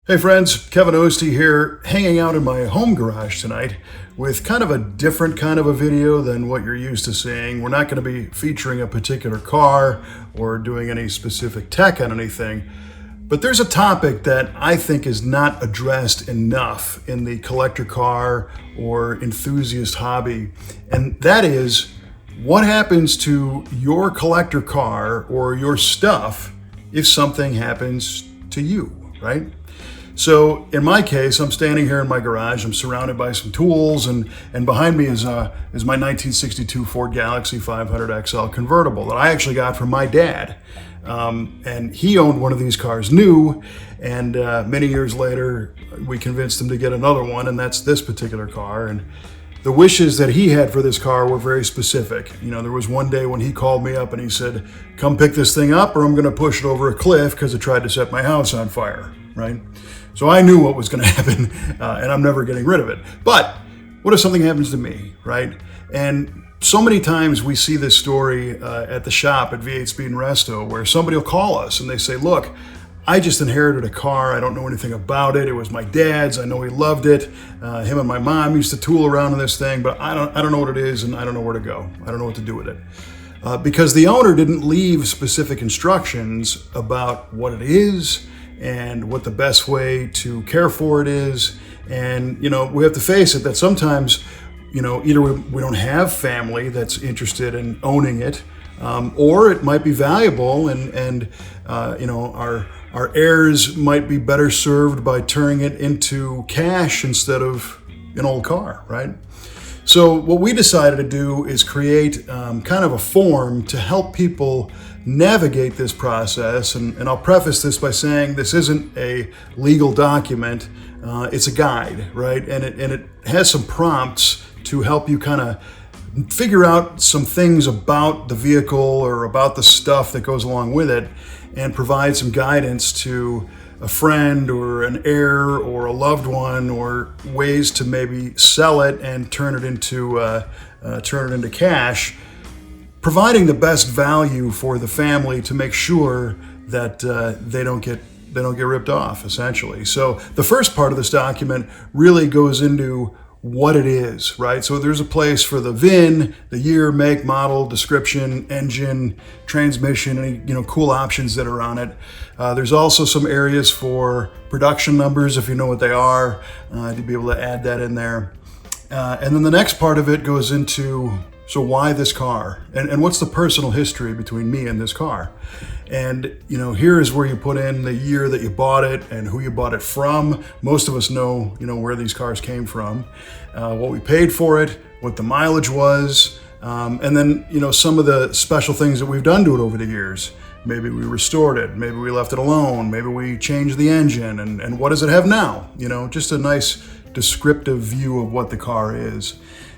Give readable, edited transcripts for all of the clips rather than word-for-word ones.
Hey friends, Kevin Oeste here, hanging out in my home garage tonight with kind of a different kind of a video than what you're used to seeing. We're not going to be featuring a particular car or doing any specific tech on anything, but there's a topic that I think is not addressed enough in the collector car or enthusiast hobby, and that is what happens to your collector car or your stuff if something happens to you, right? So in my case, I'm standing here in my garage. I'm surrounded by some tools, and behind me is my 1962 Ford Galaxie 500 XL Convertible that I actually got from my dad. And he owned one of these cars new, and many years later, we convinced him to get another one, and that's this particular car. And the wishes that he had for this car were very specific. You know, there was one day when he called me up and he said, "Come pick this thing up or I'm going to push it over a cliff because it tried to set my house on fire," right? So I knew what was going to happen, and I'm never getting rid of it. But what if something happens to me, right? And so many times we see this story at the shop at V8 Speed Resto where somebody will call us and they say, "Look, I just inherited a car. I don't know anything about it. It was my dad's. I know he loved it. Him and my mom used to tool around in this thing, but I don't know what it is, and I don't know where to go. I don't know what to do with it." Because the owner didn't leave specific instructions about what it is and what the best way to care for it is. And, you know, we have to face it that sometimes, you know, either we don't have family that's interested in owning it, or it might be valuable and you know, our heirs might be better served by turning it into cash instead of an old car, right? So what we decided to do is create kind of a form to help people navigate this process. And I'll preface this by saying this isn't a legal document. It's a guide, right? And it has some prompts to help you kind of figure out some things about the vehicle or about the stuff that goes along with it, and provide some guidance to a friend or an heir or a loved one, or ways to maybe sell it and turn it into cash, providing the best value for the family to make sure that they don't get ripped off, essentially. So the first part of this document really goes into what it is, right? So there's a place for the VIN, the year, make, model, description, engine, transmission, any, you know, cool options that are on it. There's also some areas for production numbers, if you know what they are, to be able to add that in there. And then the next part of it goes into, so why this car? And what's the personal history between me and this car? And, you know, here is where you put in the year that you bought it and who you bought it from. Most of us know, you know, where these cars came from, what we paid for it, what the mileage was, and then, you know, some of the special things that we've done to it over the years. Maybe we restored it, maybe we left it alone, maybe we changed the engine, and what does it have now? You know, just a nice descriptive view of what the car is.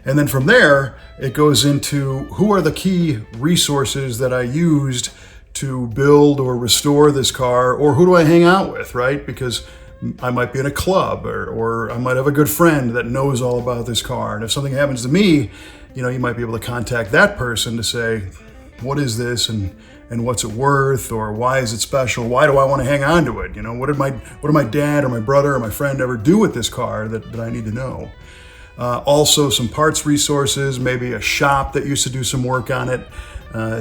And then from there, it goes into who are the key resources that I used to build or restore this car, or who do I hang out with, right? Because I might be in a club, or I might have a good friend that knows all about this car. And if something happens to me, you know, you might be able to contact that person to say, what is this, and what's it worth, or why is it special? Why do I want to hang on to it? You know, what did my dad or my brother or my friend ever do with this car that I need to know? Also some parts resources, maybe a shop that used to do some work on it.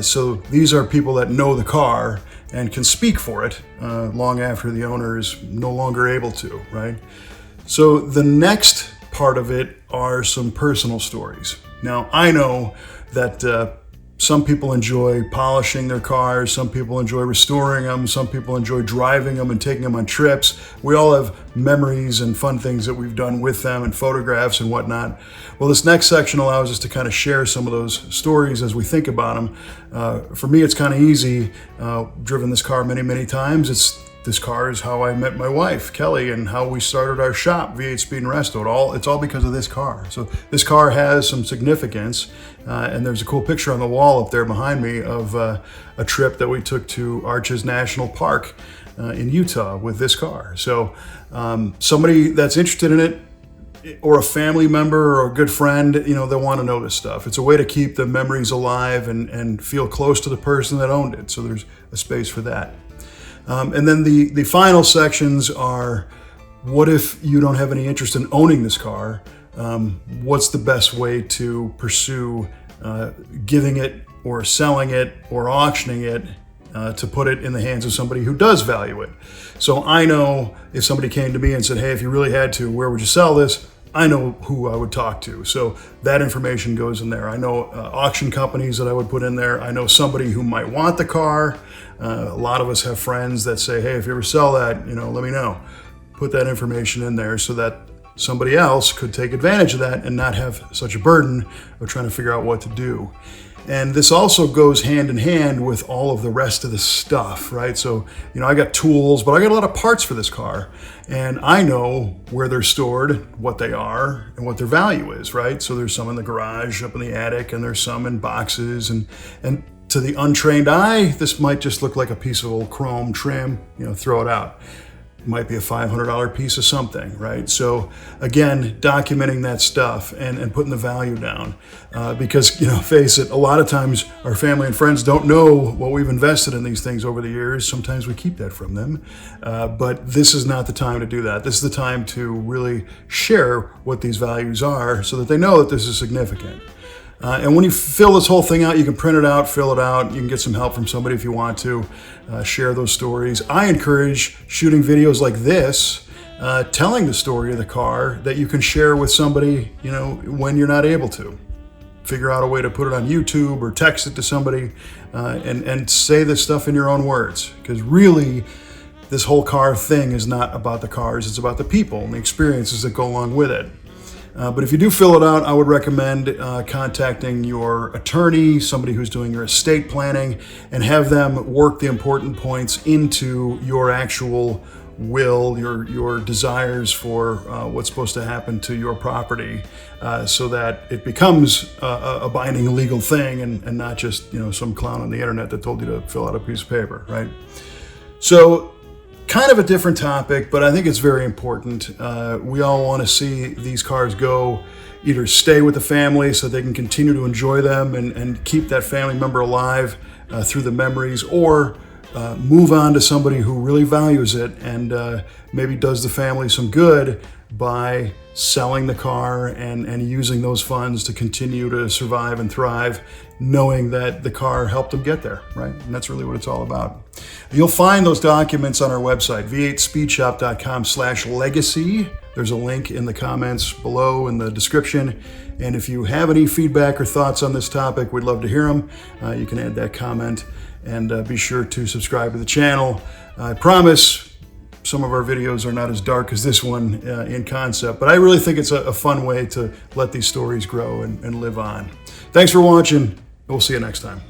So these are people that know the car and can speak for it long after the owner is no longer able to, right? So the next part of it are some personal stories. Now, I know that some people enjoy polishing their cars, some people enjoy restoring them, some people enjoy driving them and taking them on trips. We all have memories and fun things that we've done with them, and photographs and whatnot. Well, this next section allows us to kind of share some of those stories as we think about them. For me, it's kind of easy. Driven this car many, many times. This car is how I met my wife, Kelly, and how we started our shop, V8 Speed Resto. It's all because of this car. So this car has some significance, and there's a cool picture on the wall up there behind me of a trip that we took to Arches National Park in Utah with this car. So somebody that's interested in it, or a family member or a good friend, you know, they want to know this stuff. It's a way to keep the memories alive and feel close to the person that owned it. So there's a space for that. And then the final sections are What if you don't have any interest in owning this car? What's the best way to pursue giving it or selling it or auctioning it to put it in the hands of somebody who does value it? So I know if somebody came to me and said, hey, if you really had to, where would you sell this? I know who I would talk to. So that information goes in there. I know auction companies that I would put in there. I know somebody who might want the car. A lot of us have friends that say, hey, if you ever sell that, let me know. Put that information in there so that somebody else could take advantage of that and not have such a burden of trying to figure out what to do. And this also goes hand in hand with all of the rest of the stuff, right? So, I got tools, but I got a lot of parts for this car. And I know where they're stored, what they are, and what their value is, right? So there's some in the garage, up in the attic, and there's some in boxes. And to the untrained eye, this might just look like a piece of old chrome trim, throw it out. It might be a $500 piece of something, right? So again, documenting that stuff and putting the value down because, face it, a lot of times our family and friends don't know what we've invested in these things over the years. Sometimes we keep that from them, but this is not the time to do that. This is the time to really share what these values are so that they know that this is significant. And when you fill this whole thing out, you can print it out, fill it out. You can get some help from somebody if you want to share those stories. I encourage shooting videos like this, telling the story of the car that you can share with somebody, when you're not able to. Figure out a way to put it on YouTube or text it to somebody and say this stuff in your own words. Because really, this whole car thing is not about the cars. It's about the people and the experiences that go along with it. But if you do fill it out, I would recommend contacting your attorney, somebody who's doing your estate planning, and have them work the important points into your actual will, your desires for what's supposed to happen to your property, so that it becomes a binding legal thing and not just some clown on the internet that told you to fill out a piece of paper, right? So, kind of a different topic, but I think it's very important. We all want to see these cars go, either stay with the family so they can continue to enjoy them and keep that family member alive through the memories, or move on to somebody who really values it and maybe does the family some good by selling the car and using those funds to continue to survive and thrive, knowing that the car helped them get there, right? And that's really what it's all about. You'll find those documents on our website, v8speedshop.com/legacy. There's a link in the comments below in the description. And if you have any feedback or thoughts on this topic, we'd love to hear them. You can add that comment and be sure to subscribe to the channel. I promise some of our videos are not as dark as this one in concept, but I really think it's a fun way to let these stories grow and live on. Thanks for watching. We'll see you next time.